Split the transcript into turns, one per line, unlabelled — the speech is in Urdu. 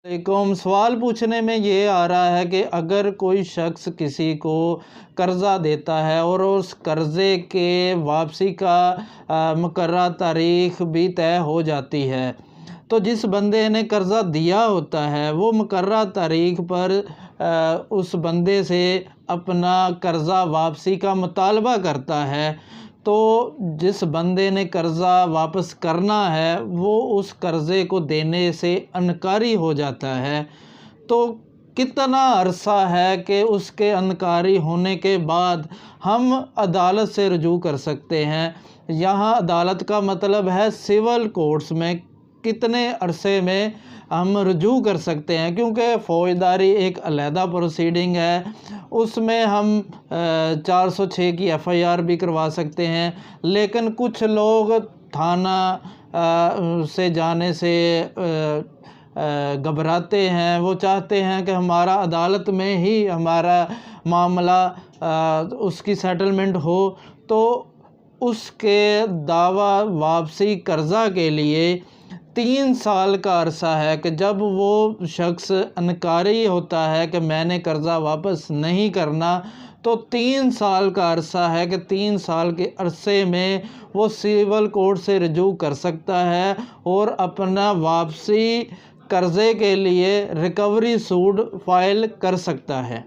علیکم، سوال پوچھنے میں یہ آ رہا ہے کہ اگر کوئی شخص کسی کو قرضہ دیتا ہے اور اس قرضے کے واپسی کا مقررہ تاریخ بھی طے ہو جاتی ہے، تو جس بندے نے قرضہ دیا ہوتا ہے وہ مقررہ تاریخ پر اس بندے سے اپنا قرضہ واپسی کا مطالبہ کرتا ہے، تو جس بندے نے قرضہ واپس کرنا ہے وہ اس قرضے کو دینے سے انکاری ہو جاتا ہے، تو کتنا عرصہ ہے کہ اس کے انکاری ہونے کے بعد ہم عدالت سے رجوع کر سکتے ہیں؟ یہاں عدالت کا مطلب ہے سول کورٹس میں کتنے عرصے میں ہم رجوع کر سکتے ہیں، کیونکہ فوجداری ایک علیحدہ پروسیڈنگ ہے، اس میں ہم 406 کی FIR بھی کروا سکتے ہیں، لیکن کچھ لوگ تھانہ سے جانے سے گھبراتے ہیں، وہ چاہتے ہیں کہ ہمارا عدالت میں ہی ہمارا معاملہ اس کی سیٹلمنٹ ہو، تو اس کے دعویٰ واپسی قرضہ کے لیے 3 سال کا عرصہ ہے کہ جب وہ شخص انکاری ہوتا ہے کہ میں نے قرضہ واپس نہیں کرنا، تو 3 سال کا عرصہ ہے کہ 3 سال کے عرصے میں وہ سول کورٹ سے رجوع کر سکتا ہے اور اپنا واپسی قرضے کے لیے ریکوری سوٹ فائل کر سکتا ہے۔